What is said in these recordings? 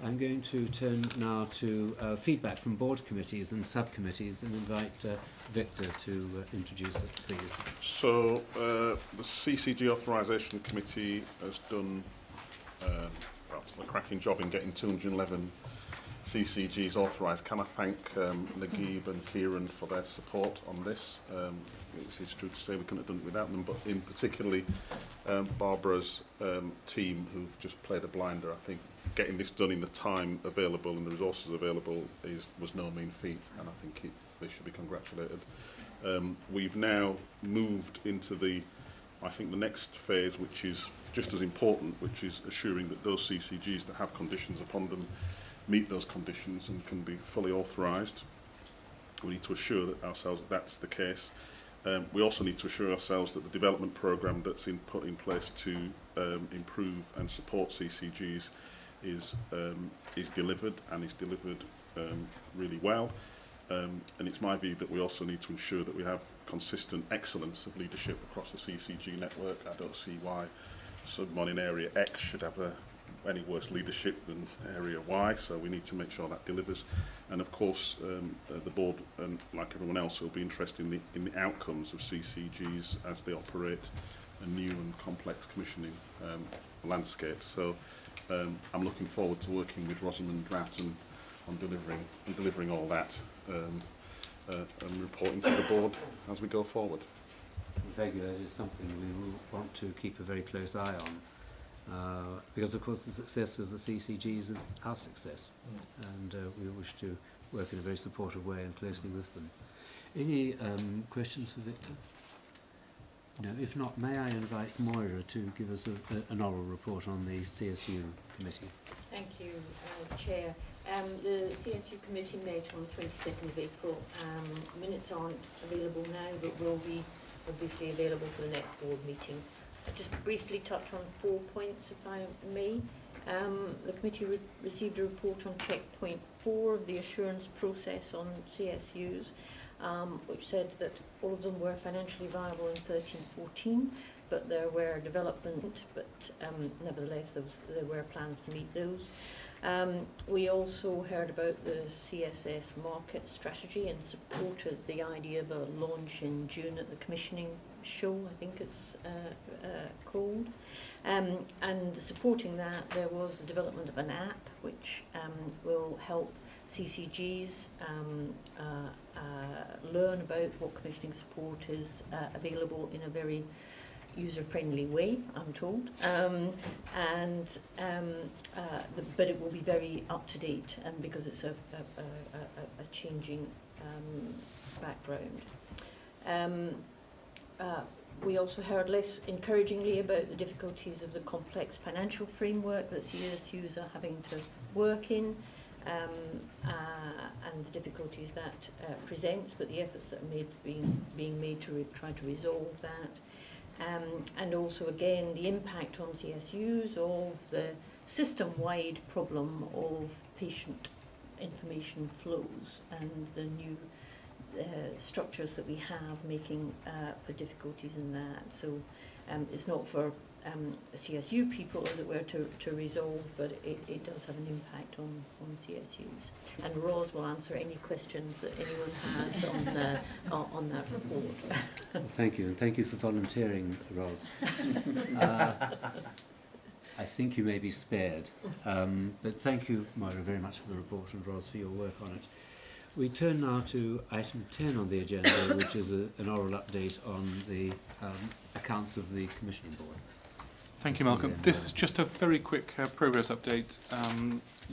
I'm going to turn now to feedback from board committees and subcommittees and invite Victor to introduce it, please. So the CCG Authorisation Committee has done a cracking job in getting 211 CCGs authorised. Can I thank Naguib and Kieran for their support on this? It's true to say we couldn't have done it without them, but in particularly Barbara's team, who've just played a blinder. I think getting this done in the time available and the resources available was no mean feat, and I think they should be congratulated. We've now moved into the next phase, which is just as important, which is assuring that those CCGs that have conditions upon them meet those conditions and can be fully authorised. We need to assure ourselves that that's the case. We also need to assure ourselves that the development programme that's put in place to improve and support CCGs is delivered, and is delivered really well. And it's my view that we also need to ensure that we have consistent excellence of leadership across the CCG network. I don't see why someone in Area X should have any worse leadership than Area Y, so we need to make sure that delivers. And of course, the board, and like everyone else, will be interested in the outcomes of CCGs as they operate a new and complex commissioning landscape. So I'm looking forward to working with Rosamund Bratton on delivering all that and reporting to the board as we go forward. Thank you. That is something we will want to keep a very close eye on, because of course the success of the CCGs is our success, and we wish to work in a very supportive way and closely with them. Any questions for Victor? No. If not, may I invite Moira to give us an oral report on the CSU committee? Thank you, Chair. The CSU committee met on the 22nd of April. Minutes aren't available now, but will be obviously available for the next board meeting. I'll just briefly touch on 4 points, if I may. The committee received a report on checkpoint 4 of the assurance process on CSUs, which said that all of them were financially viable in 13-14, but there were development, but nevertheless there were plans to meet those. We also heard about the CSS market strategy and supported the idea of a launch in June at the commissioning show, I think it's called. And supporting that, there was the development of an app which will help CCGs learn about what commissioning support is available in a very user-friendly way, I'm told, but it will be very up-to-date, because it's a changing background. We also heard less encouragingly about the difficulties of the complex financial framework that CSUs are having to work in, and the difficulties that presents, but the efforts that are being made to try to resolve that. And also, again, the impact on CSUs of the system-wide problem of patient information flows and the new structures that we have making for difficulties in that. So it's not for CSU people, as it were, to resolve, but it does have an impact on CSUs. And Ros will answer any questions that anyone has on that report. Well, thank you, and thank you for volunteering, Ros. I think you may be spared, but thank you, Moira, very much for the report, and Ros for your work on it. We turn now to item 10 on the agenda, which is an oral update on the accounts of the Commissioning Board. Thank you, Malcolm. This is just a very quick progress update.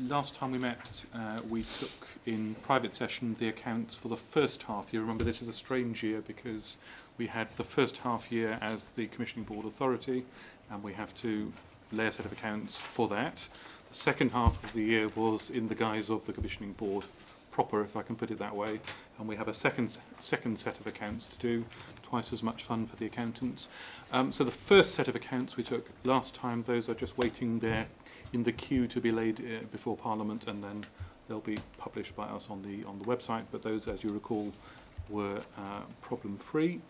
Last time we met, we took in private session the accounts for the first half year. Remember, this is a strange year because we had the first half year as the Commissioning Board authority, and we have to lay a set of accounts for that. The second half of the year was in the guise of the Commissioning Board proper, if I can put it that way, and we have a second set of accounts to do, twice as much fun for the accountants. So the first set of accounts we took last time, those are just waiting there in the queue to be laid before Parliament, and then they'll be published by us on the website, but those, as you recall, were problem-free.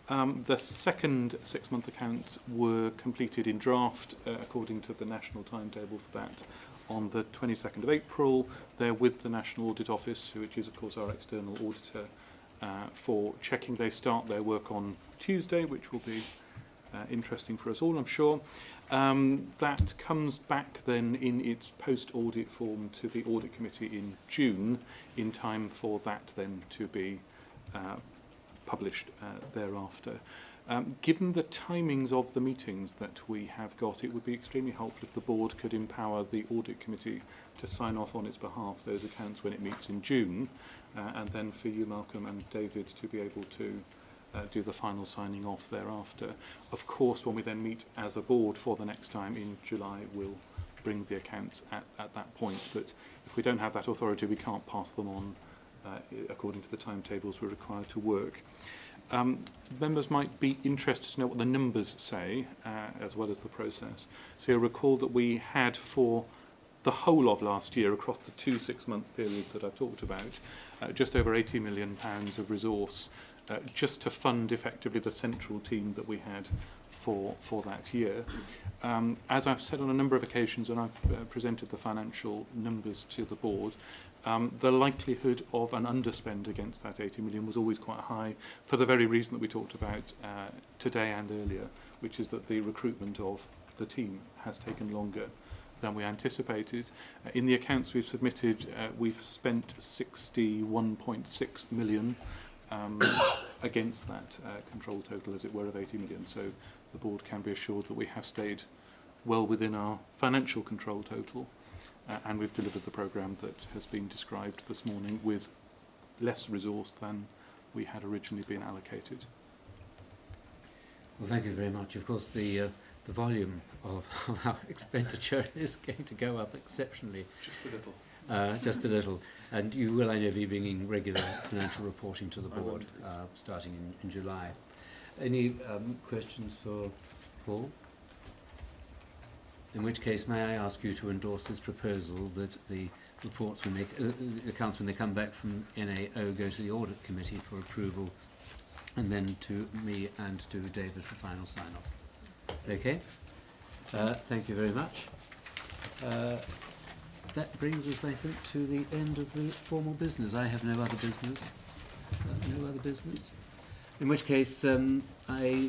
The second 6-month accounts were completed in draft according to the national timetable for that on the 22nd of April. They're with the National Audit Office, which is, of course, our external auditor, for checking. They start their work on Tuesday, which will be interesting for us all, I'm sure. That comes back then in its post-audit form to the Audit Committee in June, in time for that then to be published thereafter. Given the timings of the meetings that we have got, it would be extremely helpful if the board could empower the Audit Committee to sign off on its behalf those accounts when it meets in June, and then for you, Malcolm, and David to be able to do the final signing off thereafter. Of course, when we then meet as a board for the next time in July, we'll bring the accounts at that point. But if we don't have that authority, we can't pass them on according to the timetables we're required to work. Members might be interested to know what the numbers say, as well as the process. So you'll recall that we had, for the whole of last year, across the 2 6-month periods that I've talked about, just over £80 million of resource just to fund effectively the central team that we had for that year. As I've said on a number of occasions when I've presented the financial numbers to the board, the likelihood of an underspend against that 80 million was always quite high, for the very reason that we talked about today and earlier, which is that the recruitment of the team has taken longer than we anticipated. In the accounts we've submitted, we've spent 61.6 million against that control total, as it were, of 80 million. So the board can be assured that we have stayed well within our financial control total, and we've delivered the programme that has been described this morning with less resource than we had originally been allocated. Well, thank you very much. Of course, the volume of our expenditure is going to go up exceptionally. Just a little. Just a little. And you will, I know, be bringing regular financial reporting to the board starting in July. Any questions for Paul? In which case, may I ask you to endorse this proposal that the reports, when they, accounts when they come back from NAO, go to the Audit Committee for approval, and then to me and to David for final sign-off. Okay? Thank you very much. That brings us, I think, to the end of the formal business. I have no other business. No other business. In which case, I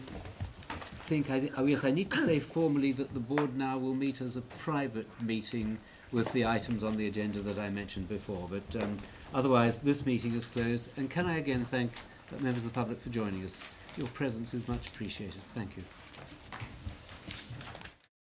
think I need to say formally that the board now will meet as a private meeting with the items on the agenda that I mentioned before. But otherwise, this meeting is closed. And can I again thank members of the public for joining us? Your presence is much appreciated. Thank you.